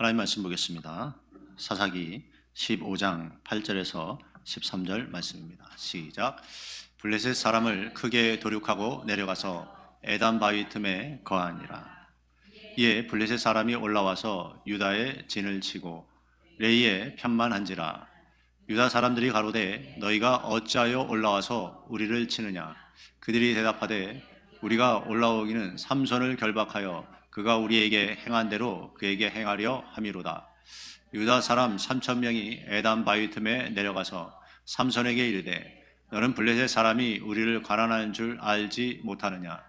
하나님 말씀 보겠습니다. 사사기 15장 8절에서 13절 말씀입니다. 시작. 블레셋 사람을 크게 도륙하고 내려가서 에단 바위 틈에 거하니라. 이에 블레셋 사람이 올라와서 유다의 진을 치고 레이에 편만한지라. 유다 사람들이 가로되 너희가 어찌하여 올라와서 우리를 치느냐. 그들이 대답하되 우리가 올라오기는 삼손을 결박하여 그가 우리에게 행한 대로 그에게 행하려 함이로다. 유다 사람 3,000명이 에단 바위 틈에 내려가서 삼손에게 이르되 너는 블레셋 사람이 우리를 가난한 줄 알지 못하느냐.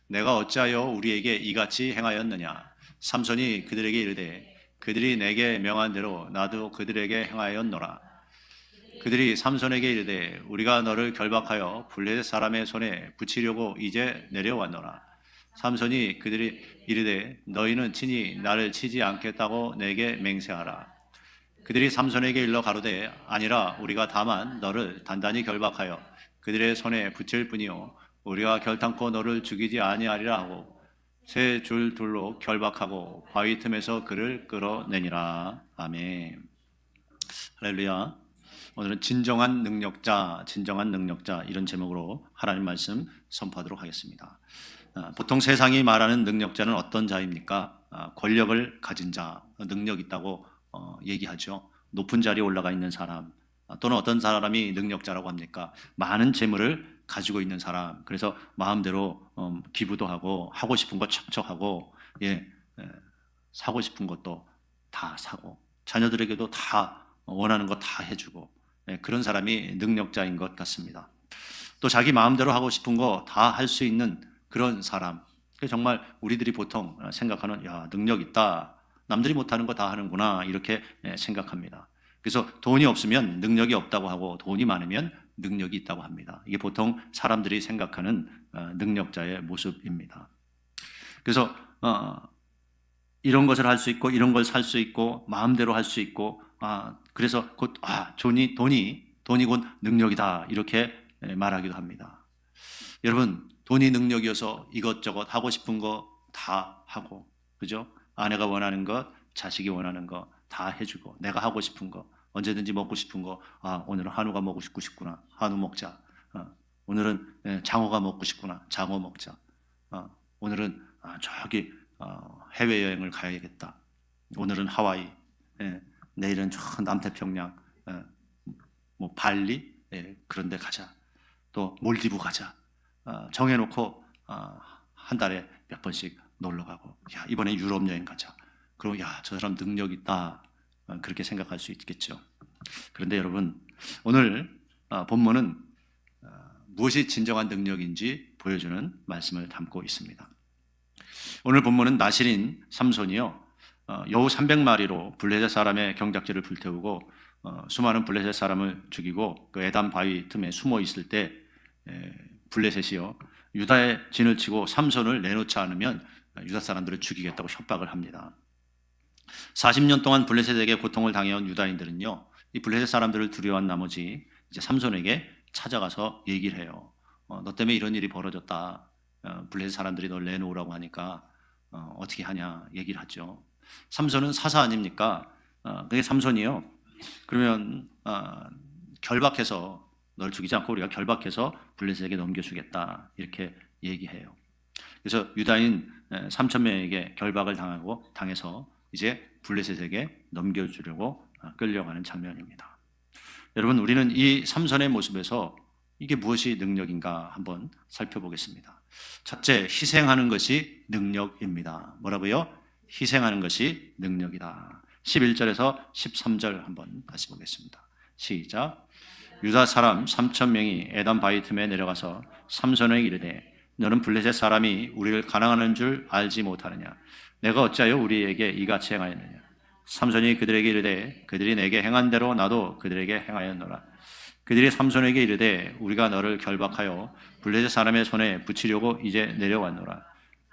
내가 어찌하여 우리에게 이같이 행하였느냐. 삼손이 그들에게 이르되 그들이 내게 명한 대로 나도 그들에게 행하였노라. 그들이 삼손에게 이르되 우리가 너를 결박하여 블레셋 사람의 손에 붙이려고 이제 내려왔노라. 삼손이 그들이 이르되 너희는 친히 나를 치지 않겠다고 내게 맹세하라. 그들이 삼손에게 일러 가로되 아니라 우리가 다만 너를 단단히 결박하여 그들의 손에 붙일 뿐이요 우리가 결탄코 너를 죽이지 아니하리라 하고 세 줄 둘로 결박하고 바위 틈에서 그를 끌어내니라. 아멘. 할렐루야. 오늘은 진정한 능력자 이런 제목으로 하나님 말씀 선포하도록 하겠습니다. 보통 세상이 말하는 능력자는 어떤 자입니까? 권력을 가진 자, 능력 있다고 얘기하죠. 높은 자리에 올라가 있는 사람, 또는 어떤 사람이 능력자라고 합니까? 많은 재물을 가지고 있는 사람. 그래서 마음대로 기부도 하고 하고 싶은 거 척척하고 사고 싶은 것도 다 사고 자녀들에게도 다 원하는 거 다 해주고 그런 사람이 능력자인 것 같습니다. 또 자기 마음대로 하고 싶은 거 다 할 수 있는 그런 사람. 정말 우리들이 보통 생각하는 야 능력 있다. 남들이 못하는 거 다 하는구나 이렇게 생각합니다. 그래서 돈이 없으면 능력이 없다고 하고 돈이 많으면 능력이 있다고 합니다. 이게 보통 사람들이 생각하는 능력자의 모습입니다. 그래서 이런 것을 할 수 있고 이런 걸 살 수 있고 마음대로 할 수 있고 그래서 곧 돈이 곧 능력이다 이렇게 말하기도 합니다. 여러분 돈이 능력이어서 이것저것 하고 싶은 거 다 하고 그죠? 아내가 원하는 것, 자식이 원하는 거 다 해주고 내가 하고 싶은 거 언제든지 먹고 싶은 거 오늘은 한우가 먹고 싶구나 한우 먹자. 오늘은 장어가 먹고 싶구나 장어 먹자. 오늘은 저기 해외여행을 가야겠다. 오늘은 하와이, 내일은 저 남태평양, 뭐 발리 그런 데 가자. 또 몰디브 가자. 정해놓고 한 달에 몇 번씩 놀러 가고 야 이번에 유럽 여행 가자. 그럼 야 저 사람 능력 있다. 그렇게 생각할 수 있겠죠. 그런데 여러분 오늘 본문은 무엇이 진정한 능력인지 보여주는 말씀을 담고 있습니다. 오늘 본문은 나실인 삼손이요 여우 300마리로 블레셋 사람의 경작지를 불태우고 수많은 블레셋 사람을 죽이고 그 에단 바위 틈에 숨어 있을 때 블레셋이요 유다의 진을 치고 삼손을 내놓지 않으면 유다 사람들을 죽이겠다고 협박을 합니다. 40년 동안 블레셋에게 고통을 당해온 유다인들은요 이 블레셋 사람들을 두려워한 나머지 이제 삼손에게 찾아가서 얘기를 해요. 너 때문에 이런 일이 벌어졌다. 블레셋 사람들이 널 내놓으라고 하니까 어떻게 하냐 얘기를 하죠. 삼손은 사사 아닙니까? 그게 삼손이요. 그러면 결박해서 널 죽이지 않고 우리가 결박해서 블레셋에게 넘겨주겠다 이렇게 얘기해요. 그래서 유다인 3,000명에게 결박을 당해서 이제 블레셋에게 넘겨주려고 끌려가는 장면입니다. 여러분 우리는 이 삼손의 모습에서 이게 무엇이 능력인가 한번 살펴보겠습니다. 첫째, 희생하는 것이 능력입니다. 뭐라고요? 희생하는 것이 능력이다. 11절에서 13절 한번 다시 보겠습니다. 시작. 유다 사람 3,000명이 에단 바위 틈에 내려가서 삼손에게 이르되 너는 블레셋 사람이 우리를 가난하는 줄 알지 못하느냐. 내가 어찌하여 우리에게 이같이 행하였느냐. 삼손이 그들에게 이르되 그들이 내게 행한 대로 나도 그들에게 행하였노라. 그들이 삼손에게 이르되 우리가 너를 결박하여 블레셋 사람의 손에 붙이려고 이제 내려왔노라.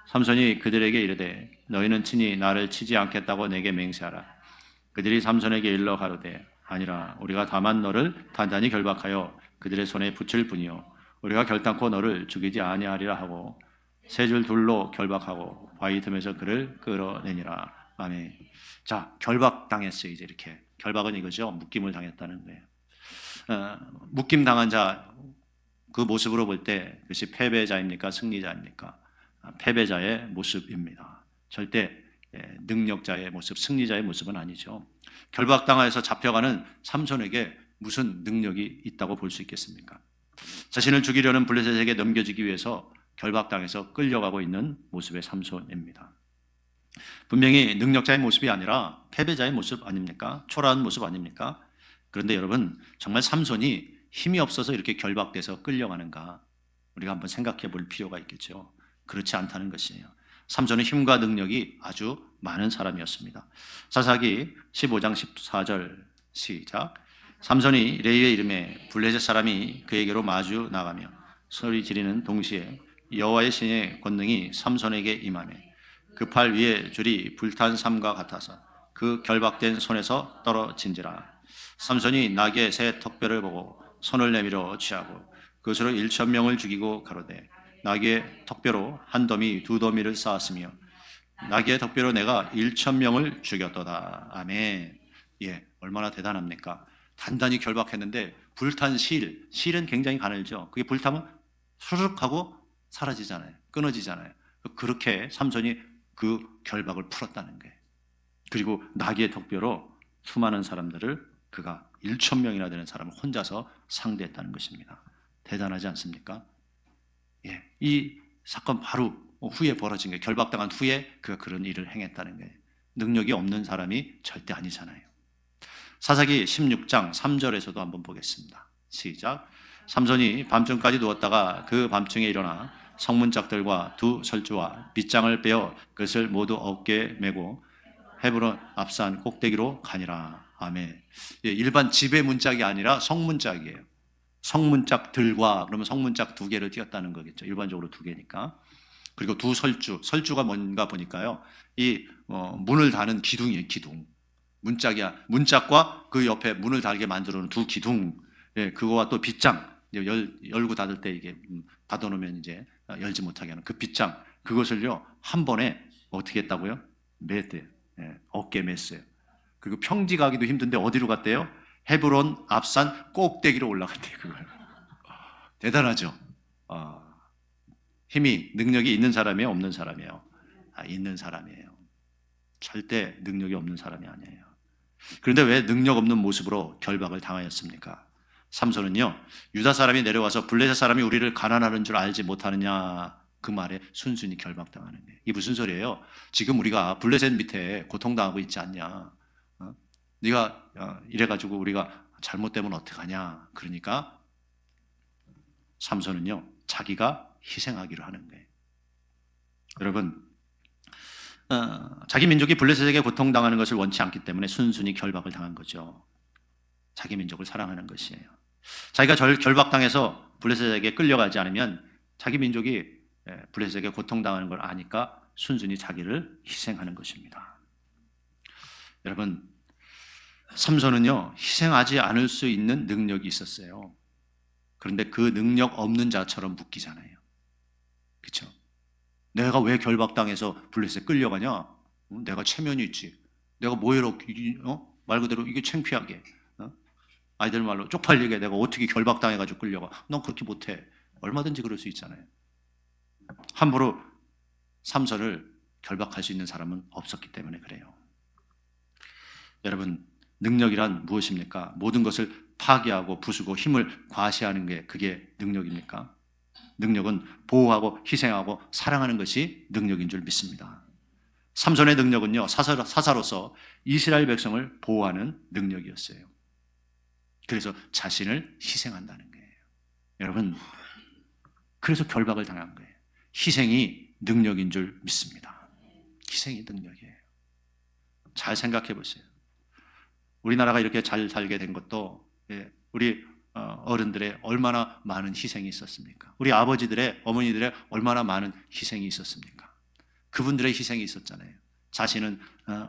삼손이 그들에게 이르되 너희는 친히 나를 치지 않겠다고 내게 맹세하라. 그들이 삼손에게 일러 가로되 아니라 우리가 다만 너를 단단히 결박하여 그들의 손에 붙일 뿐이요 우리가 결단코 너를 죽이지 아니하리라 하고 세 줄 둘로 결박하고 바위 틈에서 그를 끌어내니라. 아멘. 자, 결박당했어요. 이제 이렇게. 결박은 이거죠. 묶임을 당했다는 거예요. 묶임 당한 자, 그 모습으로 볼 때 그것이 패배자입니까? 승리자입니까? 패배자의 모습입니다. 절대 능력자의 모습, 승리자의 모습은 아니죠. 결박당해서 잡혀가는 삼손에게 무슨 능력이 있다고 볼 수 있겠습니까? 자신을 죽이려는 블레셋에게 넘겨지기 위해서 결박당해서 끌려가고 있는 모습의 삼손입니다. 분명히 능력자의 모습이 아니라 패배자의 모습 아닙니까? 초라한 모습 아닙니까? 그런데 여러분, 정말 삼손이 힘이 없어서 이렇게 결박돼서 끌려가는가? 우리가 한번 생각해 볼 필요가 있겠죠. 그렇지 않다는 것이에요. 삼손은 힘과 능력이 아주 많은 사람이었습니다. 사사기 15장 14절 시작. 삼손이 레위의 이름에 블레셋 사람이 그에게로 마주 나가며 소리 지르는 동시에 여호와의 신의 권능이 삼손에게 임하매 그 팔 위에 줄이 불탄 삼과 같아서 그 결박된 손에서 떨어진지라. 삼손이 나귀의 새 턱뼈를 보고 손을 내밀어 취하고 그것으로 1,000명을 죽이고 가로되 나귀의 턱뼈로 한 더미 두 더미를 쌓았으며 나귀의 턱뼈로 내가 1,000명을 죽였도다. 아멘. 예, 얼마나 대단합니까? 단단히 결박했는데 불탄 실은 굉장히 가늘죠. 그게 불타면 수룩 하고 사라지잖아요. 끊어지잖아요. 그렇게 삼손이 그 결박을 풀었다는 거예요. 그리고 나귀의 턱뼈로 수많은 사람들을 그가 1,000명이나 되는 사람을 혼자서 상대했다는 것입니다. 대단하지 않습니까? 예, 이 사건 바로 후에 벌어진 거예요. 결박당한 후에 그가 그런 일을 행했다는 거예요. 능력이 없는 사람이 절대 아니잖아요. 사사기 16장 3절에서도 한번 보겠습니다. 시작. 삼손이 밤중까지 누웠다가 그 밤중에 일어나 성문짝들과 두 설주와 빗장을 빼어 그것을 모두 어깨에 메고 헤브론 앞산 꼭대기로 가니라. 아멘. 예, 일반 집의 문짝이 아니라 성문짝이에요. 성문짝들과 그러면 성문짝 두 개를 띄었다는 거겠죠. 일반적으로 두 개니까. 그리고 두 설주가 뭔가 보니까요. 이 문을 다는 기둥이에요. 기둥. 문짝이야. 문짝과 그 옆에 문을 달게 만들어놓은 두 기둥. 예, 그거와 또 빗장. 열고 닫을 때 이게 닫아놓으면 이제 열지 못하게 하는 그 빗장. 그것을요 한 번에 어떻게 했다고요? 맸대요. 예, 어깨에 맸어요. 그리고 평지 가기도 힘든데 어디로 갔대요? 헤브론 앞산 꼭대기로 올라갔대요. 그걸. 대단하죠. 힘이 능력이 있는 사람이에요, 없는 사람이에요? 있는 사람이에요. 절대 능력이 없는 사람이 아니에요. 그런데 왜 능력 없는 모습으로 결박을 당하였습니까? 삼손은요, 유다 사람이 내려와서 블레셋 사람이 우리를 가난하는 줄 알지 못하느냐 그 말에 순순히 결박당하는 거예요. 이게 무슨 소리예요? 지금 우리가 블레셋 밑에 고통당하고 있지 않냐? 네가 이래가지고 우리가 잘못되면 어떡하냐? 그러니까 삼손은요, 자기가 희생하기로 하는 거예요. 여러분, 자기 민족이 블레셋에게 고통당하는 것을 원치 않기 때문에 순순히 결박을 당한 거죠. 자기 민족을 사랑하는 것이에요. 자기가 결박당해서 블레셋에게 끌려가지 않으면 자기 민족이 블레셋에게 고통당하는 걸 아니까 순순히 자기를 희생하는 것입니다. 여러분, 삼손은요, 희생하지 않을 수 있는 능력이 있었어요. 그런데 그 능력 없는 자처럼 묶이잖아요. 그렇죠? 내가 왜 결박당해서 블레셋에 끌려가냐? 내가 체면이 있지. 내가 뭐해로 말 그대로 이게 창피하게. 아이들 말로 쪽팔리게 내가 어떻게 결박당해가지고 끌려가. 넌 그렇게 못해. 얼마든지 그럴 수 있잖아요. 함부로 삼손을 결박할 수 있는 사람은 없었기 때문에 그래요. 여러분, 능력이란 무엇입니까? 모든 것을 파괴하고 부수고 힘을 과시하는 게 그게 능력입니까? 능력은 보호하고 희생하고 사랑하는 것이 능력인 줄 믿습니다. 삼손의 능력은요, 사사로서 이스라엘 백성을 보호하는 능력이었어요. 그래서 자신을 희생한다는 거예요. 여러분, 그래서 결박을 당한 거예요. 희생이 능력인 줄 믿습니다. 희생이 능력이에요. 잘 생각해 보세요. 우리나라가 이렇게 잘 살게 된 것도 우리 어른들의 얼마나 많은 희생이 있었습니까? 우리 아버지들의, 어머니들의 얼마나 많은 희생이 있었습니까? 그분들의 희생이 있었잖아요. 자신은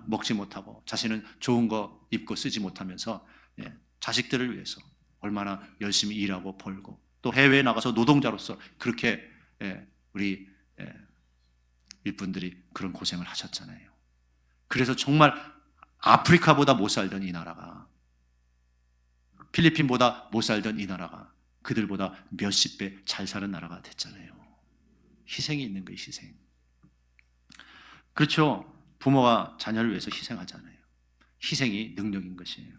먹지 못하고 자신은 좋은 거 입고 쓰지 못하면서 자식들을 위해서 얼마나 열심히 일하고 벌고 또 해외에 나가서 노동자로서 그렇게 우리 일꾼들이 그런 고생을 하셨잖아요. 그래서 정말 아프리카보다 못 살던 이 나라가, 필리핀보다 못 살던 이 나라가 그들보다 몇십 배 잘 사는 나라가 됐잖아요. 희생이 있는 거예요, 희생. 그렇죠. 부모가 자녀를 위해서 희생하잖아요. 희생이 능력인 것이에요.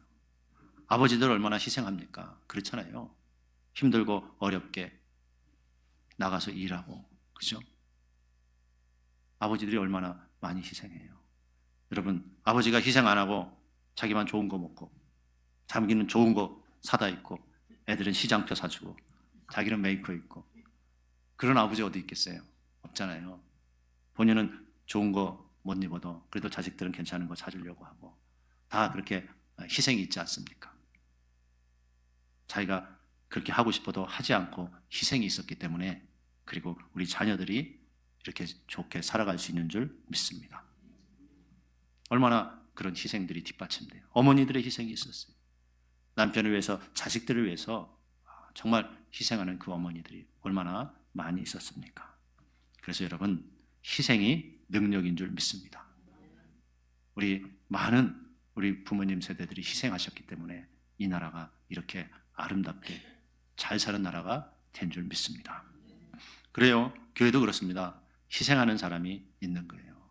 아버지들 얼마나 희생합니까? 그렇잖아요. 힘들고 어렵게 나가서 일하고, 그죠? 아버지들이 얼마나 많이 희생해요. 여러분, 아버지가 희생 안 하고 자기만 좋은 거 먹고, 자기는 좋은 거 사다 입고, 애들은 시장표 사주고, 자기는 메이커 입고, 그런 아버지 어디 있겠어요? 없잖아요. 본인은 좋은 거 못 입어도 그래도 자식들은 괜찮은 거 사주려고 하고, 다 그렇게 희생이 있지 않습니까? 자기가 그렇게 하고 싶어도 하지 않고 희생이 있었기 때문에, 그리고 우리 자녀들이 이렇게 좋게 살아갈 수 있는 줄 믿습니다. 얼마나 그런 희생들이 뒷받침돼요. 어머니들의 희생이 있었어요. 남편을 위해서, 자식들을 위해서 정말 희생하는 그 어머니들이 얼마나 많이 있었습니까? 그래서 여러분, 희생이 능력인 줄 믿습니다. 우리 많은 우리 부모님 세대들이 희생하셨기 때문에 이 나라가 이렇게 아름답게 잘 사는 나라가 된 줄 믿습니다. 그래요. 교회도 그렇습니다. 희생하는 사람이 있는 거예요.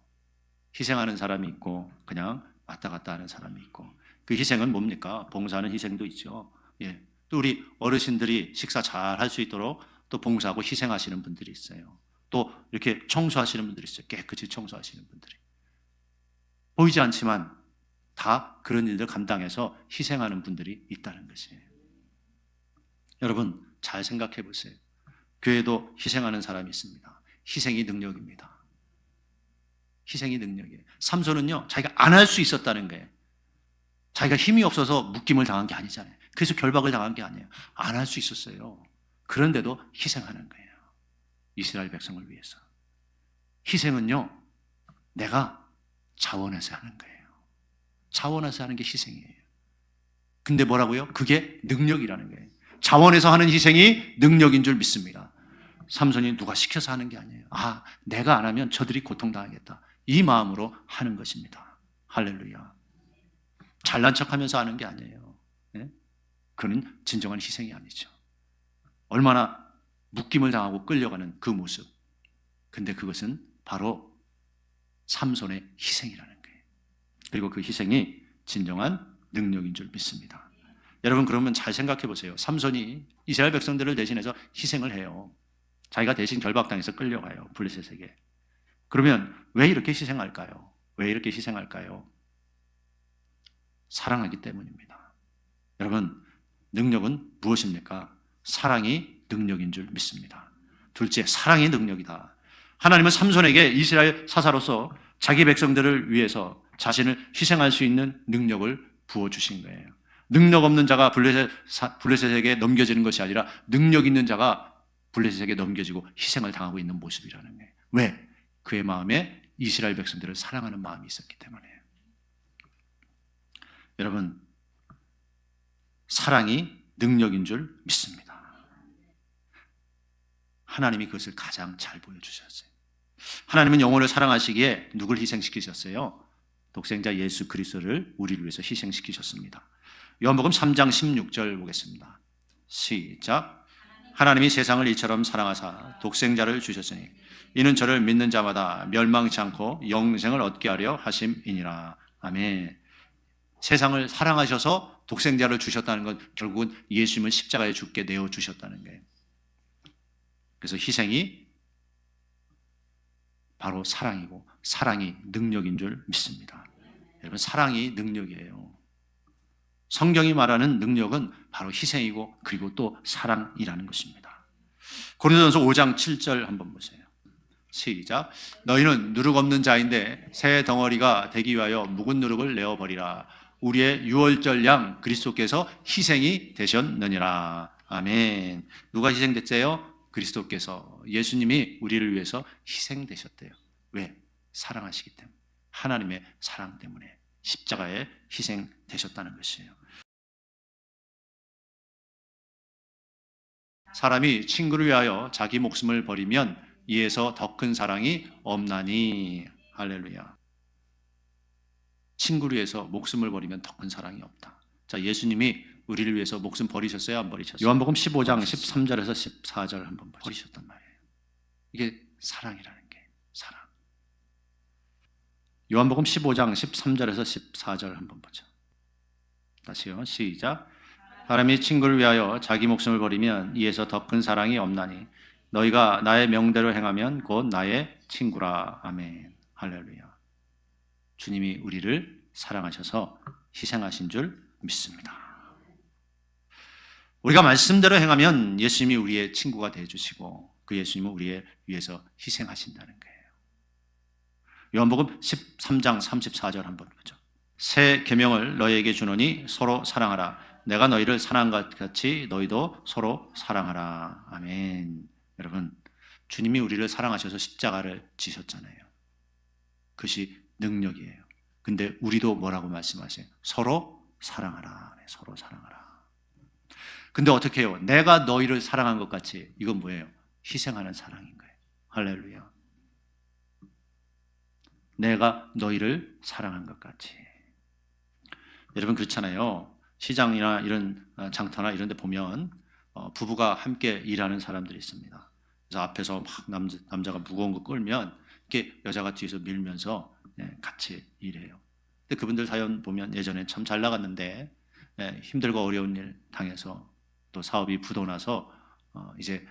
희생하는 사람이 있고 그냥 왔다 갔다 하는 사람이 있고, 그 희생은 뭡니까? 봉사하는 희생도 있죠. 예. 또 우리 어르신들이 식사 잘 할 수 있도록 또 봉사하고 희생하시는 분들이 있어요. 또 이렇게 청소하시는 분들이 있어요. 깨끗이 청소하시는 분들이. 보이지 않지만 다 그런 일들 감당해서 희생하는 분들이 있다는 것이에요. 여러분, 잘 생각해 보세요. 교회도 희생하는 사람이 있습니다. 희생이 능력입니다. 희생이 능력이에요. 삼손은요, 자기가 안 할 수 있었다는 거예요. 자기가 힘이 없어서 묶임을 당한 게 아니잖아요. 그래서 결박을 당한 게 아니에요. 안 할 수 있었어요. 그런데도 희생하는 거예요. 이스라엘 백성을 위해서. 희생은요, 내가 자원해서 하는 거예요. 자원해서 하는 게 희생이에요. 근데 뭐라고요? 그게 능력이라는 거예요. 자원해서 하는 희생이 능력인 줄 믿습니다. 삼손이 누가 시켜서 하는 게 아니에요. 아, 내가 안 하면 저들이 고통당하겠다, 이 마음으로 하는 것입니다. 할렐루야. 잘난 척하면서 하는 게 아니에요. 네? 그는 진정한 희생이 아니죠. 얼마나 묶임을 당하고 끌려가는 그 모습. 근데 그것은 바로 삼손의 희생이라는 거예요. 그리고 그 희생이 진정한 능력인 줄 믿습니다. 여러분, 그러면 잘 생각해 보세요. 삼손이 이스라엘 백성들을 대신해서 희생을 해요. 자기가 대신 결박당해서 끌려가요, 블레셋에게. 그러면 왜 이렇게 희생할까요? 왜 이렇게 희생할까요? 사랑하기 때문입니다. 여러분, 능력은 무엇입니까? 사랑이 능력인 줄 믿습니다. 둘째, 사랑이 능력이다. 하나님은 삼손에게 이스라엘 사사로서 자기 백성들을 위해서 자신을 희생할 수 있는 능력을 부어주신 거예요. 능력 없는 자가 블레셋에게 넘겨지는 것이 아니라 능력 있는 자가 블레셋에게 넘겨지고 희생을 당하고 있는 모습이라는 거예요. 왜? 그의 마음에 이스라엘 백성들을 사랑하는 마음이 있었기 때문이에요. 여러분, 사랑이 능력인 줄 믿습니다. 하나님이 그것을 가장 잘 보여주셨어요. 하나님은 영혼을 사랑하시기에 누굴 희생시키셨어요? 독생자 예수 그리스도를 우리를 위해서 희생시키셨습니다. 요한복음 3장 16절 보겠습니다. 시작. 하나님이 세상을 이처럼 사랑하사 독생자를 주셨으니 이는 저를 믿는 자마다 멸망치 않고 영생을 얻게 하려 하심이니라. 아멘. 세상을 사랑하셔서 독생자를 주셨다는 건 결국은 예수님을 십자가에 죽게 내어주셨다는 거예요. 그래서 희생이 바로 사랑이고 사랑이 능력인 줄 믿습니다. 여러분, 사랑이 능력이에요. 성경이 말하는 능력은 바로 희생이고 그리고 또 사랑이라는 것입니다. 고린도전서 5장 7절 한번 보세요. 시작. 너희는 누룩 없는 자인데 새 덩어리가 되기 위하여 묵은 누룩을 내어버리라. 우리의 유월절 양 그리스도께서 희생이 되셨느니라. 아멘. 누가 희생됐어요? 그리스도께서, 예수님이 우리를 위해서 희생되셨대요. 왜? 사랑하시기 때문에, 하나님의 사랑 때문에 십자가에 희생되셨다는 것이에요. 사람이 친구를 위하여 자기 목숨을 버리면 이에서 더 큰 사랑이 없나니. 할렐루야. 친구를 위해서 목숨을 버리면 더 큰 사랑이 없다. 자, 예수님이 우리를 위해서 목숨 버리셨어요? 안 버리셨어요? 요한복음 15장 13절에서 14절 한번 보죠. 버리셨단 말이에요. 이게 사랑이라는 게 사랑. 요한복음 15장 13절에서 14절 한번 보죠. 다시요. 시작. 사람이 친구를 위하여 자기 목숨을 버리면 이에서 더 큰 사랑이 없나니 너희가 나의 명대로 행하면 곧 나의 친구라. 아멘. 할렐루야. 주님이 우리를 사랑하셔서 희생하신 줄 믿습니다. 우리가 말씀대로 행하면 예수님이 우리의 친구가 되어주시고 그 예수님은 우리의 위해서 희생하신다는 거예요. 요한복음 13장 34절 한번 보죠. 새 계명을 너희에게 주노니 서로 사랑하라. 내가 너희를 사랑한 것 같이 너희도 서로 사랑하라. 아멘. 여러분, 주님이 우리를 사랑하셔서 십자가를 지셨잖아요. 그것이 능력이에요. 근데 우리도 뭐라고 말씀하세요? 서로 사랑하라. 서로 사랑하라. 근데 어떻게 해요? 내가 너희를 사랑한 것 같이, 이건 뭐예요? 희생하는 사랑인 거예요. 할렐루야. 내가 너희를 사랑한 것 같이. 여러분, 그렇잖아요. 시장이나 이런 장터나 이런 데 보면 부부가 함께 일하는 사람들이 있습니다. 그래서 앞에서 막 남자가 무거운 거 끌면 이렇게 여자가 뒤에서 밀면서 같이 일해요. 근데 그분들 사연 보면 예전에 참 잘 나갔는데 힘들고 어려운 일 당해서 또 사업이 부도나서 이제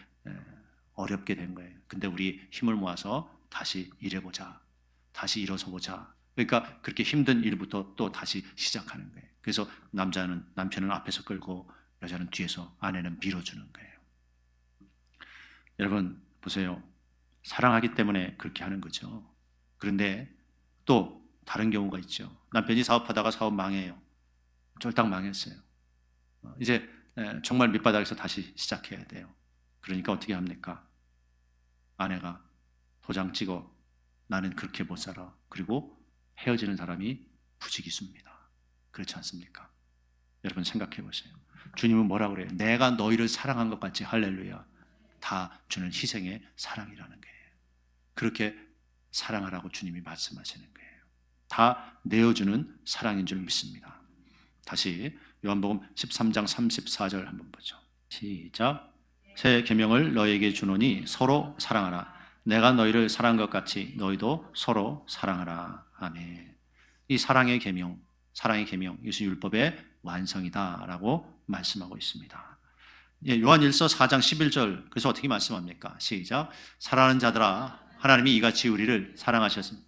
어렵게 된 거예요. 근데 우리 힘을 모아서 다시 일해보자. 다시 일어서보자. 그러니까 그렇게 힘든 일부터 또 다시 시작하는 거예요. 그래서 남편은 앞에서 끌고 여자는 뒤에서 아내는 밀어주는 거예요. 여러분 보세요. 사랑하기 때문에 그렇게 하는 거죠. 그런데 또 다른 경우가 있죠. 남편이 사업하다가 사업 망해요. 쫄딱 망했어요. 이제 정말 밑바닥에서 다시 시작해야 돼요. 그러니까 어떻게 합니까? 아내가 도장 찍어 나는 그렇게 못 살아. 그리고 헤어지는 사람이 부지기수입니다. 그렇지 않습니까? 여러분 생각해 보세요. 주님은 뭐라고 그래요? 내가 너희를 사랑한 것 같이 할렐루야. 다 주는 희생의 사랑이라는 거예요. 그렇게 사랑하라고 주님이 말씀하시는 거예요. 다 내어주는 사랑인 줄 믿습니다. 다시 요한복음 13장 34절 한번 보죠. 시작. 새 계명을 너희에게 주노니 서로 사랑하라. 내가 너희를 사랑한 것 같이 너희도 서로 사랑하라. 아멘. 이 사랑의 계명, 이것이 율법의 완성이다라고 말씀하고 있습니다. 요한일서 4장 11절, 그래서 어떻게 말씀합니까? 시작. 사랑하는 자들아, 하나님이 이같이 우리를 사랑하셨습니다.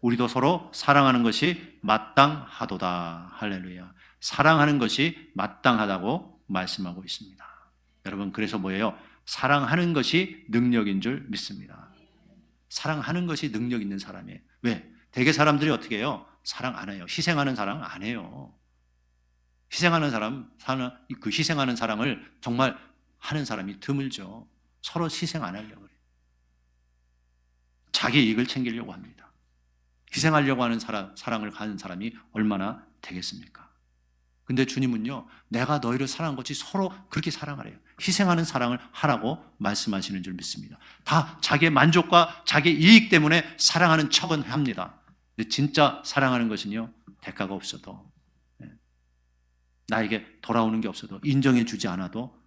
우리도 서로 사랑하는 것이 마땅하도다. 할렐루야. 사랑하는 것이 마땅하다고 말씀하고 있습니다. 여러분, 그래서 뭐예요? 사랑하는 것이 능력인 줄 믿습니다. 사랑하는 것이 능력 있는 사람이에요. 왜? 대개 사람들이 어떻게 해요? 사랑 안 해요. 희생하는 사랑 안 해요. 희생하는 사랑을 정말 하는 사람이 드물죠. 서로 희생 안 하려고 그래요. 자기 이익을 챙기려고 합니다. 희생하려고 하는 사랑을 가는 사람이 얼마나 되겠습니까? 근데 주님은요, 내가 너희를 사랑한 것이 서로 그렇게 사랑하래요. 희생하는 사랑을 하라고 말씀하시는 줄 믿습니다. 다 자기의 만족과 자기의 이익 때문에 사랑하는 척은 합니다. 근데 진짜 사랑하는 것은요, 대가가 없어도, 나에게 돌아오는 게 없어도, 인정해 주지 않아도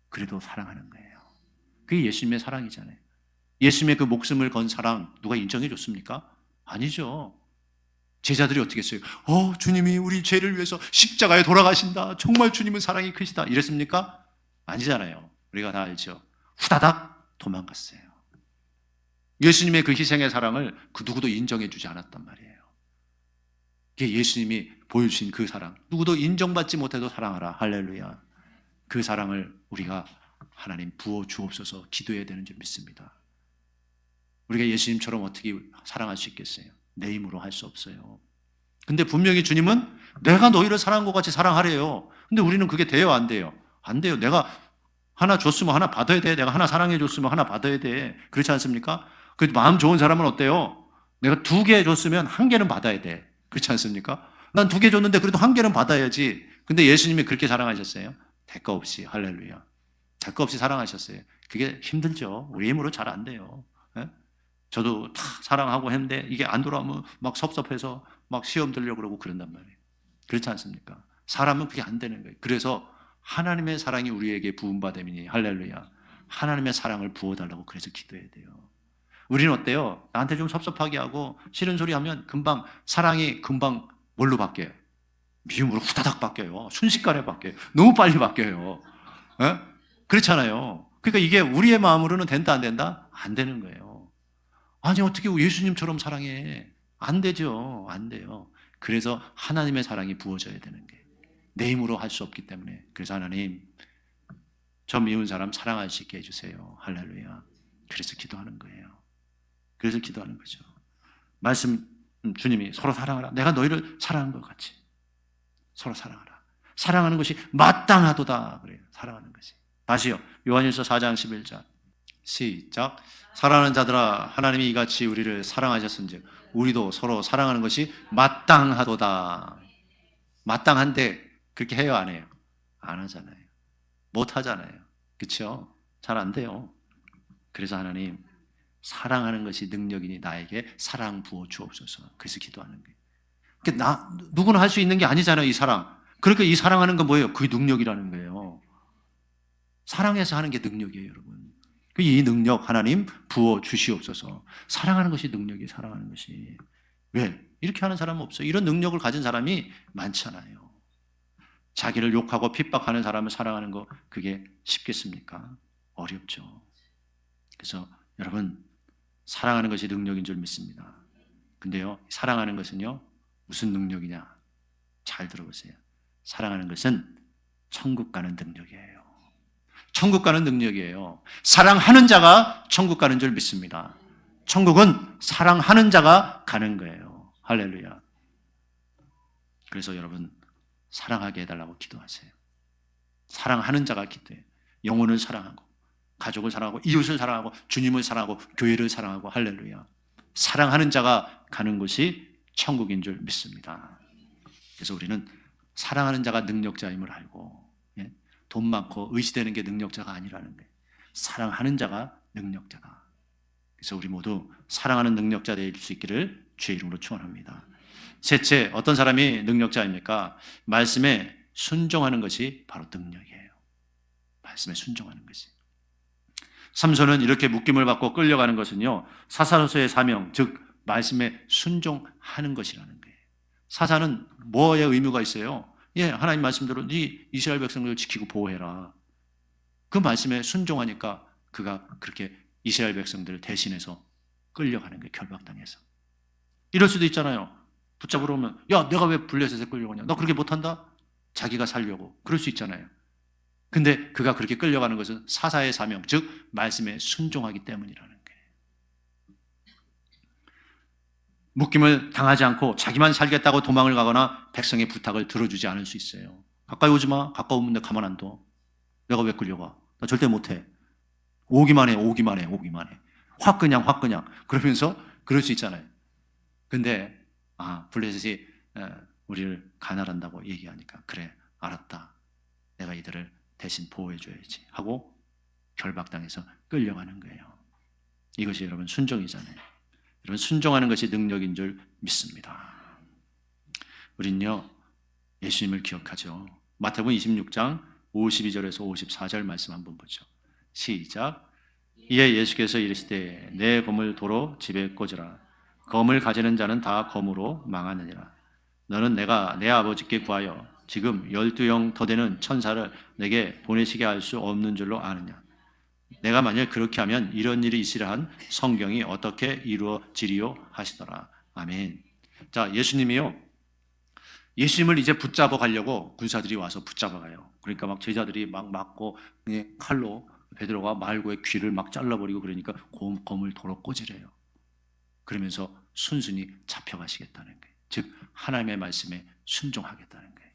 그래도 사랑하는 거예요. 그게 예수님의 사랑이잖아요. 예수님의 그 목숨을 건 사랑 누가 인정해 줬습니까? 아니죠. 제자들이 어떻게 했어요? 주님이 우리 죄를 위해서 십자가에 돌아가신다. 정말 주님은 사랑이 크시다. 이랬습니까? 아니잖아요. 우리가 다 알죠. 후다닥 도망갔어요. 예수님의 그 희생의 사랑을 그 누구도 인정해 주지 않았단 말이에요. 그게 예수님이 보여주신 그 사랑. 누구도 인정받지 못해도 사랑하라. 할렐루야. 그 사랑을 우리가 하나님 부어 주옵소서 기도해야 되는 줄 믿습니다. 우리가 예수님처럼 어떻게 사랑할 수 있겠어요? 내 힘으로 할 수 없어요. 근데 분명히 주님은 내가 너희를 사랑한 것 같이 사랑하래요. 근데 우리는 그게 돼요? 안 돼요? 안 돼요. 내가 하나 줬으면 하나 받아야 돼. 내가 하나 사랑해 줬으면 하나 받아야 돼. 그렇지 않습니까? 그 마음 좋은 사람은 어때요? 내가 2개 줬으면 1개는 받아야 돼. 그렇지 않습니까? 난 2개 줬는데 그래도 1개는 받아야지. 근데 예수님이 그렇게 사랑하셨어요? 대가 없이. 할렐루야. 대가 없이 사랑하셨어요. 그게 힘들죠. 우리 힘으로 잘 안 돼요. 저도 다 사랑하고 했는데 이게 안 돌아오면 막 섭섭해서 막 시험 들려고 그러고 그런단 말이에요. 그렇지 않습니까? 사람은 그게 안 되는 거예요. 그래서 하나님의 사랑이 우리에게 부음받음이니 할렐루야. 하나님의 사랑을 부어달라고 그래서 기도해야 돼요. 우리는 어때요? 나한테 좀 섭섭하게 하고 싫은 소리 하면 금방 사랑이 금방 뭘로 바뀌어요? 미움으로 후다닥 바뀌어요. 순식간에 바뀌어요. 너무 빨리 바뀌어요. 에? 그렇잖아요. 그러니까 이게 우리의 마음으로는 된다 안 된다? 안 되는 거예요. 아니 어떻게 예수님처럼 사랑해? 안 되죠. 안 돼요. 그래서 하나님의 사랑이 부어져야 되는 게 내 힘으로 할 수 없기 때문에. 그래서 하나님 저 미운 사람 사랑할 수 있게 해주세요. 할렐루야. 그래서 기도하는 거예요. 그래서 기도하는 거죠. 말씀 주님이 서로 사랑하라. 내가 너희를 사랑한 것 같이 서로 사랑하라. 사랑하는 것이 마땅하도다. 그래요. 사랑하는 것이. 다시요. 요한일서 4장 11절 시작. 사랑하는 자들아 하나님이 이같이 우리를 사랑하셨은즉 우리도 서로 사랑하는 것이 마땅하도다. 마땅한데 그렇게 해요 안 해요? 안 하잖아요. 못 하잖아요. 그렇죠? 잘 안 돼요. 그래서 하나님 사랑하는 것이 능력이니 나에게 사랑 부어 주옵소서. 그래서 기도하는 거예요. 그러니까 누구나 할 수 있는 게 아니잖아요. 이 사랑. 그러니까 이 사랑하는 건 뭐예요? 그게 능력이라는 거예요. 사랑해서 하는 게 능력이에요, 여러분. 이 능력 하나님 부어 주시옵소서. 사랑하는 것이 능력이에요. 사랑하는 것이. 왜? 이렇게 하는 사람은 없어요. 이런 능력을 가진 사람이 많잖아요. 자기를 욕하고 핍박하는 사람을 사랑하는 거 그게 쉽겠습니까? 어렵죠. 그래서 여러분 사랑하는 것이 능력인 줄 믿습니다. 근데요 사랑하는 것은요 무슨 능력이냐? 잘 들어보세요. 사랑하는 것은 천국 가는 능력이에요. 천국 가는 능력이에요. 사랑하는 자가 천국 가는 줄 믿습니다. 천국은 사랑하는 자가 가는 거예요. 할렐루야. 그래서 여러분 사랑하게 해달라고 기도하세요. 사랑하는 자가 기도해요. 영혼을 사랑하고 가족을 사랑하고 이웃을 사랑하고 주님을 사랑하고 교회를 사랑하고 할렐루야. 사랑하는 자가 가는 곳이 천국인 줄 믿습니다. 그래서 우리는 사랑하는 자가 능력자임을 알고 돈 많고 의지되는 게 능력자가 아니라는 거예요. 사랑하는 자가 능력자다. 그래서 우리 모두 사랑하는 능력자 될 수 있기를 주의 이름으로 축원합니다. 셋째, 어떤 사람이 능력자입니까? 말씀에 순종하는 것이 바로 능력이에요. 말씀에 순종하는 것이. 삼손은 이렇게 묶임을 받고 끌려가는 것은요, 사사로서의 사명, 즉 말씀에 순종하는 것이라는 거예요. 사사는 뭐에 의무가 있어요? 하나님 말씀대로 네 이스라엘 백성들을 지키고 보호해라. 그 말씀에 순종하니까 그가 그렇게 이스라엘 백성들을 대신해서 끌려가는 거예요. 결박당해서. 이럴 수도 있잖아요. 붙잡으러 오면 야 내가 왜 블레셋에 끌려가냐? 너 그렇게 못한다? 자기가 살려고. 그럴 수 있잖아요. 근데 그가 그렇게 끌려가는 것은 사사의 사명, 즉 말씀에 순종하기 때문이라는 거예요. 묶임을 당하지 않고 자기만 살겠다고 도망을 가거나 백성의 부탁을 들어주지 않을 수 있어요. 가까이 오지 마. 가까우면 내가 가만 안 둬. 내가 왜 끌려가? 나 절대 못해. 오기만 해. 확 그냥. 그러면서 그럴 수 있잖아요. 근데 블레셋이 우리를 가난한다고 얘기하니까 그래 알았다. 내가 이들을 대신 보호해줘야지 하고 결박당해서 끌려가는 거예요. 이것이 여러분 순종이잖아요. 여러분 순종하는 것이 능력인 줄 믿습니다. 우린요 예수님을 기억하죠. 마태복음 26장 52절에서 54절 말씀 한번 보죠. 시작. 이에 예수께서 이르시되 내 검을 도로 집에 꽂으라. 검을 가지는 자는 다 검으로 망하느니라. 너는 내가 내 아버지께 구하여 지금 12영 더 되는 천사를 내게 보내시게 할 수 없는 줄로 아느냐. 내가 만약 그렇게 하면 이런 일이 있으려 한 성경이 어떻게 이루어지리요 하시더라. 아멘. 자, 예수님이요. 예수님을 이제 붙잡아 가려고 군사들이 와서 붙잡아 가요. 그러니까 막 제자들이 막 막고 칼로 베드로가 말고의 귀를 막 잘라버리고 그러니까 검을 도로 꽂으래요. 그러면서 순순히 잡혀가시겠다는 거예요. 즉 하나님의 말씀에 순종하겠다는 거예요.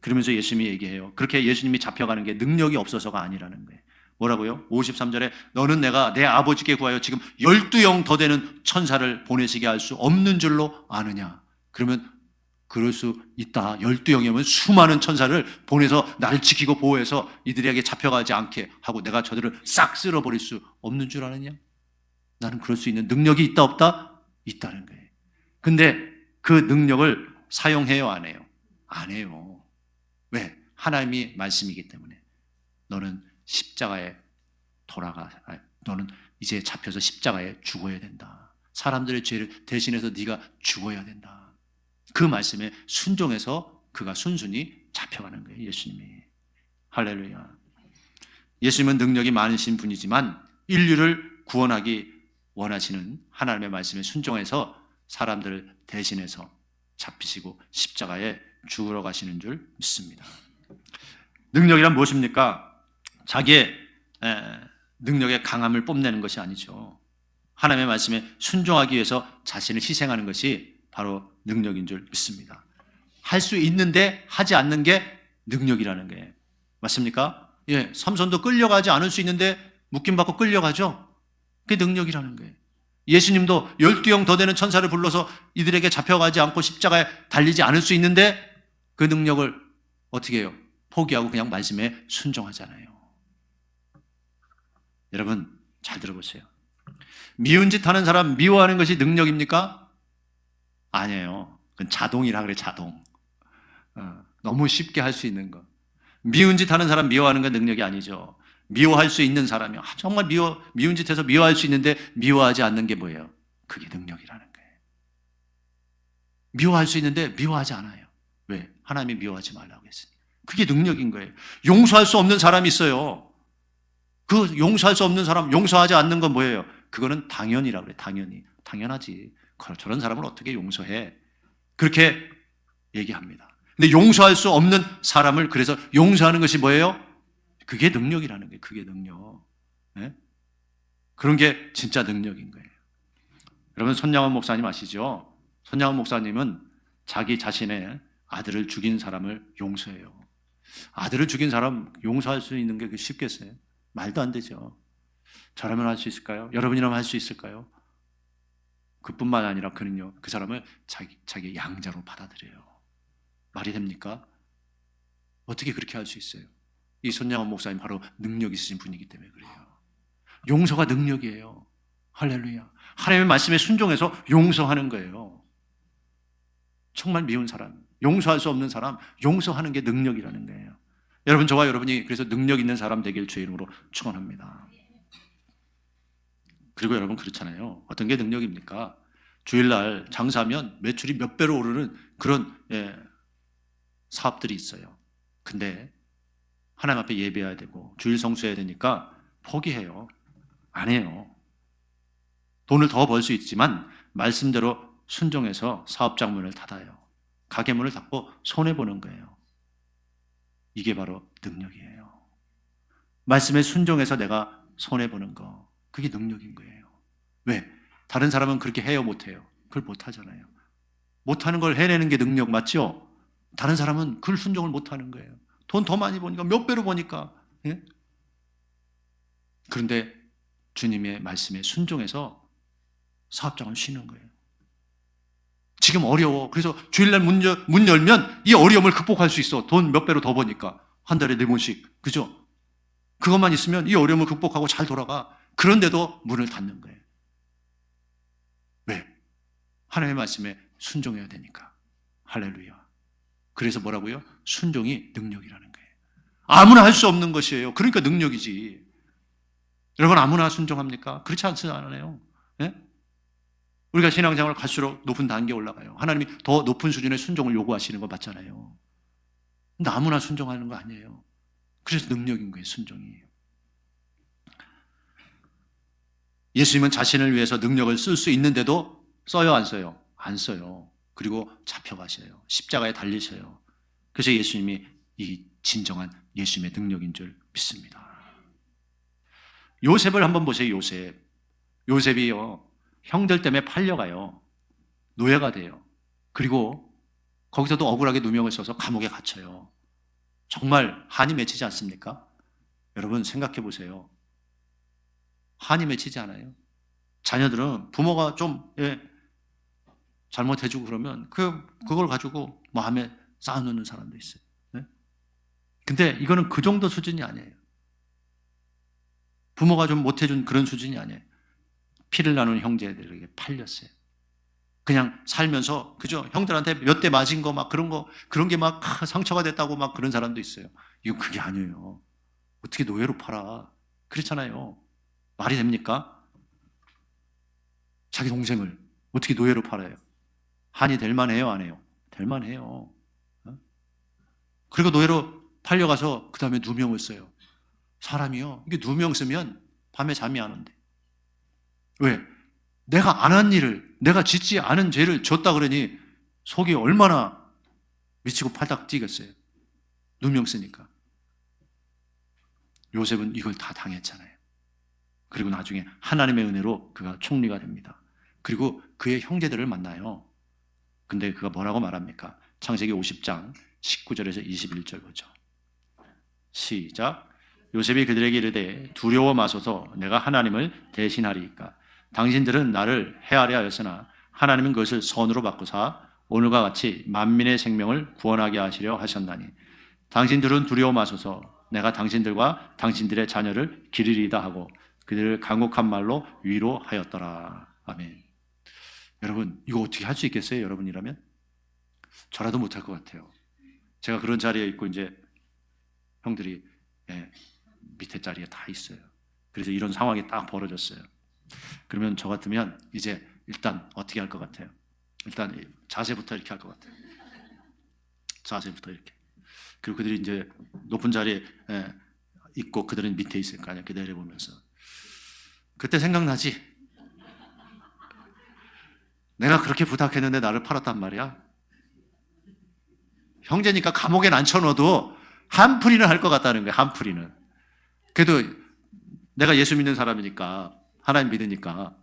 그러면서 예수님이 얘기해요. 그렇게 예수님이 잡혀가는 게 능력이 없어서가 아니라는 거예요. 뭐라고요? 53절에 너는 내가 내 아버지께 구하여 지금 12영 더 되는 천사를 보내시게 할 수 없는 줄로 아느냐. 그러면 그럴 수 있다. 12영이면 수많은 천사를 보내서 나를 지키고 보호해서 이들에게 잡혀가지 않게 하고 내가 저들을 싹 쓸어버릴 수 없는 줄 아느냐? 나는 그럴 수 있는 능력이 있다 없다? 있다는 거예요. 근데 그 능력을 사용해요, 안 해요? 안 해요. 왜? 하나님이 말씀이기 때문에. 너는 십자가에 너는 이제 잡혀서 십자가에 죽어야 된다. 사람들의 죄를 대신해서 네가 죽어야 된다. 그 말씀에 순종해서 그가 순순히 잡혀가는 거예요, 예수님이. 할렐루야. 예수님은 능력이 많으신 분이지만 인류를 구원하기 원하시는 하나님의 말씀에 순종해서 사람들을 대신해서 잡히시고 십자가에 죽으러 가시는 줄 믿습니다. 능력이란 무엇입니까? 자기의 능력의 강함을 뽐내는 것이 아니죠. 하나님의 말씀에 순종하기 위해서 자신을 희생하는 것이 바로 능력인 줄 믿습니다. 할 수 있는데 하지 않는 게 능력이라는 거예요. 맞습니까? 예, 삼손도 끌려가지 않을 수 있는데 묶임받고 끌려가죠. 그게 능력이라는 거예요. 예수님도 12형 더 되는 천사를 불러서 이들에게 잡혀가지 않고 십자가에 달리지 않을 수 있는데 그 능력을 어떻게 해요? 포기하고 그냥 말씀에 순종하잖아요. 여러분 잘 들어보세요. 미운 짓 하는 사람 미워하는 것이 능력입니까? 아니에요. 그건 자동이라 그래, 자동. 너무 쉽게 할 수 있는 거. 미운 짓 하는 사람 미워하는 건 능력이 아니죠. 미워할 수 있는 사람이 정말 미운 짓 해서 미워할 수 있는데 미워하지 않는 게 뭐예요? 그게 능력이라는 거예요. 미워할 수 있는데 미워하지 않아요. 왜? 하나님이 미워하지 말라고 했으니. 그게 능력인 거예요. 용서할 수 없는 사람이 있어요. 그 용서할 수 없는 사람, 용서하지 않는 건 뭐예요? 그거는 당연이라고 그래요. 당연히. 당연하지. 저런 사람을 어떻게 용서해? 그렇게 얘기합니다. 근데 용서할 수 없는 사람을 그래서 용서하는 것이 뭐예요? 그게 능력이라는 거예요. 그게 능력. 네? 그런 게 진짜 능력인 거예요. 여러분 손양원 목사님 아시죠? 손양원 목사님은 자기 자신의 아들을 죽인 사람을 용서해요. 아들을 죽인 사람 용서할 수 있는 게 쉽겠어요? 말도 안 되죠. 저라면 할 수 있을까요? 여러분이라면 할 수 있을까요? 그뿐만 아니라 그는요, 그 사람을 자기 양자로 받아들여요. 말이 됩니까? 어떻게 그렇게 할 수 있어요? 이 손양원 목사님 바로 능력 있으신 분이기 때문에 그래요. 용서가 능력이에요. 할렐루야. 하나님의 말씀에 순종해서 용서하는 거예요. 정말 미운 사람, 용서할 수 없는 사람, 용서하는 게 능력이라는 거예요. 여러분, 저와 여러분이 그래서 능력 있는 사람 되길 주의 이름으로 축원합니다. 그리고 여러분 그렇잖아요. 어떤 게 능력입니까? 주일날 장사하면 매출이 몇 배로 오르는 그런 사업들이 있어요. 근데 하나님 앞에 예배해야 되고 주일 성수해야 되니까 포기해요. 안 해요. 돈을 더 벌 수 있지만 말씀대로 순종해서 사업장 문을 닫아요. 가게 문을 닫고 손해보는 거예요. 이게 바로 능력이에요. 말씀에 순종해서 내가 손해보는 거, 그게 능력인 거예요. 왜? 다른 사람은 그렇게 해요, 못해요? 그걸 못하잖아요. 못하는 걸 해내는 게 능력 맞죠? 다른 사람은 그걸 순종을 못하는 거예요. 돈 더 많이 버니까, 몇 배로 버니까. 예? 그런데 주님의 말씀에 순종해서 사업장을 쉬는 거예요. 지금 어려워. 그래서 주일날 문 열면 이 어려움을 극복할 수 있어. 돈 몇 배로 더 버니까. 한 달에 4번씩. 그죠? 그것만 있으면 이 어려움을 극복하고 잘 돌아가. 그런데도 문을 닫는 거예요. 왜? 하나님의 말씀에 순종해야 되니까. 할렐루야. 그래서 뭐라고요? 순종이 능력이라는 거예요. 아무나 할 수 없는 것이에요. 그러니까 능력이지. 여러분 아무나 순종합니까? 그렇지 않아요. 네? 우리가 신앙생활을 갈수록 높은 단계에 올라가요. 하나님이 더 높은 수준의 순종을 요구하시는 거 맞잖아요. 근데 아무나 순종하는 거 아니에요. 그래서 능력인 거예요, 순종이. 예수님은 자신을 위해서 능력을 쓸 수 있는데도 써요, 안 써요? 안 써요. 그리고 잡혀가셔요. 십자가에 달리셔요. 그래서 예수님이 이 진정한 예수님의 능력인 줄 믿습니다. 요셉을 한번 보세요, 요셉. 요셉이요, 형들 때문에 팔려가요. 노예가 돼요. 그리고 거기서도 억울하게 누명을 써서 감옥에 갇혀요. 정말 한이 맺히지 않습니까? 여러분 생각해 보세요. 한이 맺히지 않아요? 자녀들은 부모가 좀 잘못해주고 그러면 그걸 가지고 마음에 쌓아놓는 사람도 있어요. 네? 근데 이거는 그 정도 수준이 아니에요. 부모가 좀 못해준 그런 수준이 아니에요. 피를 나눈 형제들에게 팔렸어요. 그냥 살면서 그죠? 형들한테 몇 대 맞은 거 막 그런 게 막 상처가 됐다고 막 그런 사람도 있어요. 이거 그게 아니에요. 어떻게 노예로 팔아? 그렇잖아요. 말이 됩니까? 자기 동생을 어떻게 노예로 팔아요? 한이 될 만해요, 안 해요? 될 만해요. 어? 그리고 노예로 팔려가서 그 다음에 누명을 써요. 사람이요. 이게 누명 쓰면 밤에 잠이 안 온대. 왜? 내가 안 한 일을, 내가 짓지 않은 죄를 졌다 그러니 속이 얼마나 미치고 팔딱 뛰겠어요. 누명 쓰니까. 요셉은 이걸 다 당했잖아요. 그리고 나중에 하나님의 은혜로 그가 총리가 됩니다. 그리고 그의 형제들을 만나요. 근데 그가 뭐라고 말합니까? 창세기 50장 19절에서 21절 보죠. 시작. 요셉이 그들에게 이르되 두려워 마소서 내가 하나님을 대신하리이까. 당신들은 나를 해하려 하였으나 하나님은 그것을 선으로 바꾸사 오늘과 같이 만민의 생명을 구원하게 하시려 하셨나니 당신들은 두려워 마소서 내가 당신들과 당신들의 자녀를 기르리이다 하고 그들을 간곡한 말로 위로하였더라. 아멘. 여러분 이거 어떻게 할 수 있겠어요? 여러분이라면? 저라도 못할 것 같아요. 제가 그런 자리에 있고 이제 형들이 밑에 자리에 다 있어요. 그래서 이런 상황이 딱 벌어졌어요. 그러면 저 같으면 이제 일단 어떻게 할 것 같아요? 일단 자세부터 이렇게 할 것 같아요. 자세부터 이렇게. 그리고 그들이 이제 높은 자리에 있고 그들은 밑에 있을 거 아니야. 내려보면서 그때 생각나지? 내가 그렇게 부탁했는데 나를 팔았단 말이야. 형제니까 감옥에 앉혀놓아도 한풀이는 할 것 같다는 거야. 한풀이는. 그래도 내가 예수 믿는 사람이니까 하나님 믿으니까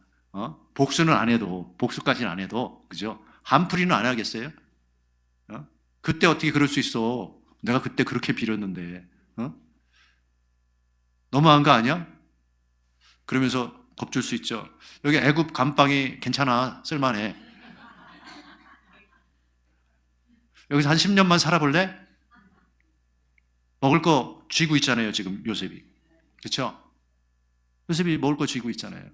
복수는 안 해도 복수까지는 안 해도 그죠? 한풀이는 안 하겠어요? 그때 어떻게 그럴 수 있어? 내가 그때 그렇게 빌었는데 너무한 거 아니야? 그러면서 겁줄 수 있죠. 여기 애굽 감방이 괜찮아. 쓸만해. 여기서 한 10년만 살아볼래? 먹을 거 쥐고 있잖아요. 지금 요셉이. 그렇죠? 요셉이 먹을 거 쥐고 있잖아요.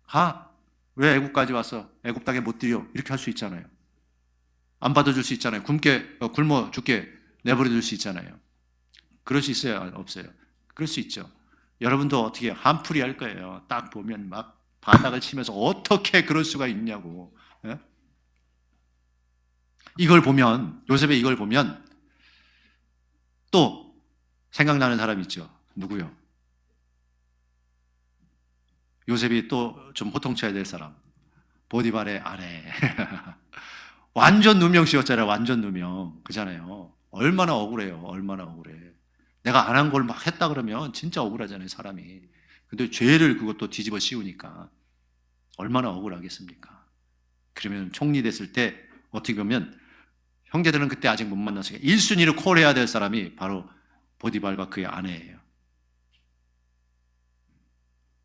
가. 왜 애굽까지 왔어? 애굽 땅에 못 들여. 이렇게 할 수 있잖아요. 안 받아줄 수 있잖아요. 굶어 죽게 내버려 둘 수 있잖아요. 그럴 수 있어요? 없어요? 그럴 수 있죠. 여러분도 어떻게 한풀이 할 거예요. 딱 보면 막 바닥을 치면서 어떻게 그럴 수가 있냐고. 예? 이걸 보면 요셉의 이걸 보면 또 생각나는 사람 있죠. 누구요? 요셉이 또 좀 호통쳐야 될 사람. 보디발의 아내. 완전 누명 씌웠잖아요. 완전 누명. 그잖아요. 얼마나 억울해요. 얼마나 억울해. 내가 안 한 걸 막 했다 그러면 진짜 억울하잖아요. 사람이. 근데 죄를 그것도 뒤집어 씌우니까 얼마나 억울하겠습니까? 그러면 총리 됐을 때 어떻게 보면 형제들은 그때 아직 못 만났으니까 1순위로 콜해야 될 사람이 바로 보디발과 그의 아내예요.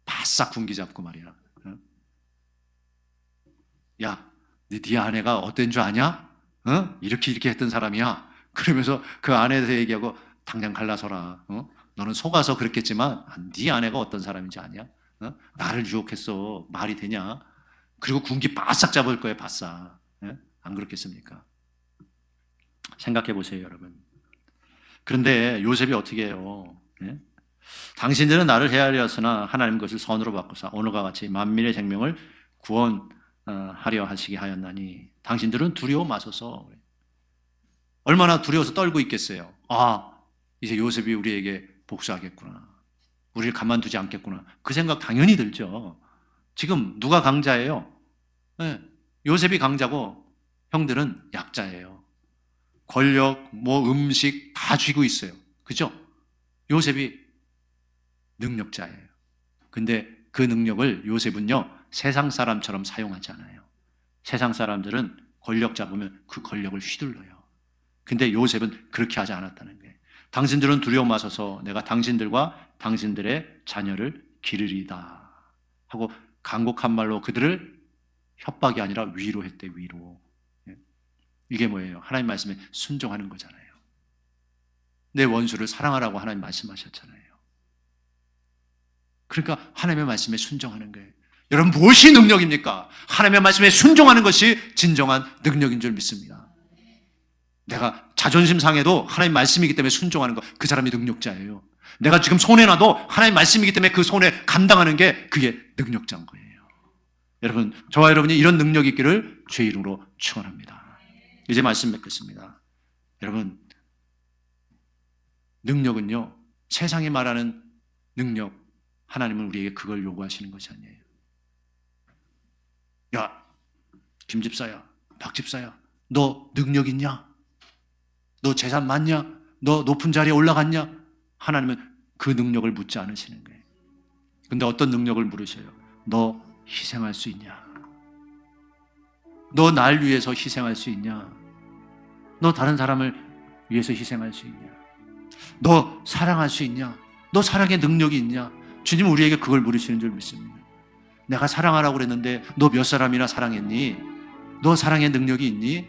바싹 군기 잡고 말이야. 야, 네 아내가 어떤 줄 아냐? 이렇게 했던 사람이야. 그러면서 그 아내에 대해서 얘기하고 당장 갈라서라. 너는 속아서 그랬겠지만 네 아내가 어떤 사람인지 아냐? 나를 유혹했어. 말이 되냐? 그리고 군기 바싹 잡을 거예요. 바싹. 안 그렇겠습니까? 생각해 보세요, 여러분. 그런데 요셉이 어떻게 해요? 당신들은 나를 헤아리었으나 하나님 것을 선으로 바꾸사 오늘과 같이 만민의 생명을 구원하려 하시게 하였나니 당신들은 두려워 마소서. 얼마나 두려워서 떨고 있겠어요. 아, 이제 요셉이 우리에게 복수하겠구나. 우리를 가만두지 않겠구나. 그 생각 당연히 들죠. 지금 누가 강자예요? 네, 요셉이 강자고 형들은 약자예요. 권력, 음식 다 쥐고 있어요. 그죠? 요셉이 능력자예요. 근데 그 능력을 요셉은요, 세상 사람처럼 사용하지 않아요. 세상 사람들은 권력 잡으면 그 권력을 휘둘러요. 근데 요셉은 그렇게 하지 않았다는 거예요. 당신들은 두려워 마소서 내가 당신들과 당신들의 자녀를 기르리다 하고 간곡한 말로 그들을 협박이 아니라 위로했대. 위로. 이게 뭐예요? 하나님 말씀에 순종하는 거잖아요. 내 원수를 사랑하라고 하나님 말씀하셨잖아요. 그러니까 하나님의 말씀에 순종하는 거예요. 여러분, 무엇이 능력입니까? 하나님의 말씀에 순종하는 것이 진정한 능력인 줄 믿습니다. 내가 자존심 상해도 하나님 말씀이기 때문에 순종하는 것, 그 사람이 능력자예요. 내가 지금 손해나도 하나님 말씀이기 때문에 그 손해 감당하는 게 그게 능력자인 거예요. 여러분, 저와 여러분이 이런 능력이 있기를 주의 이름으로 축원합니다. 이제 말씀 맺겠습니다. 여러분, 능력은요, 세상이 말하는 능력, 하나님은 우리에게 그걸 요구하시는 것이 아니에요. 야, 김 집사야, 박 집사야, 너 능력 있냐? 너 재산 많냐? 너 높은 자리에 올라갔냐? 하나님은 그 능력을 묻지 않으시는 거예요. 근데 어떤 능력을 물으셔요? 너 희생할 수 있냐? 너 날 위해서 희생할 수 있냐? 너 다른 사람을 위해서 희생할 수 있냐? 너 사랑할 수 있냐? 너 사랑의 능력이 있냐? 주님은 우리에게 그걸 물으시는 줄 믿습니다. 내가 사랑하라고 그랬는데 너 몇 사람이나 사랑했니? 너 사랑의 능력이 있니?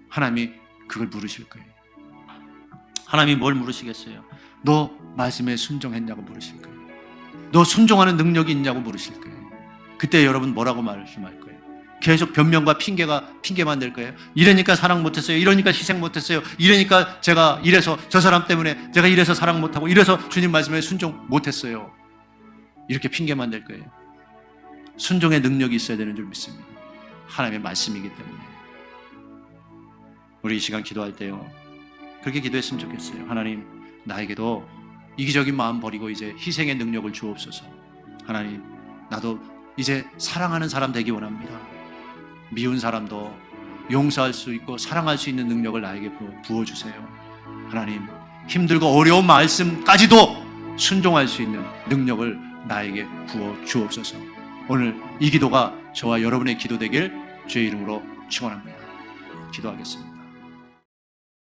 하나님이 그걸 물으실 거예요. 하나님이 뭘 물으시겠어요? 너 말씀에 순종했냐고 물으실 거예요. 너 순종하는 능력이 있냐고 물으실 거예요. 그때 여러분 뭐라고 말씀할 거예요? 계속 변명과 핑계만 댈 거예요. 이러니까 사랑 못했어요. 이러니까 희생 못했어요. 이러니까 제가 이래서 저 사람 때문에 제가 이래서 사랑 못하고 이래서 주님 말씀에 순종 못했어요. 이렇게 핑계만 댈 거예요. 순종의 능력이 있어야 되는 줄 믿습니다. 하나님의 말씀이기 때문에. 우리 이 시간 기도할 때요, 그렇게 기도했으면 좋겠어요. 하나님, 나에게도 이기적인 마음 버리고 이제 희생의 능력을 주옵소서. 하나님, 나도 이제 사랑하는 사람 되기 원합니다. 미운 사람도 용서할 수 있고 사랑할 수 있는 능력을 나에게 부어주세요. 하나님, 힘들고 어려운 말씀까지도 순종할 수 있는 능력을 나에게 부어 주옵소서. 오늘 이 기도가 저와 여러분의 기도 되길 주의 이름으로 축원합니다. 기도하겠습니다.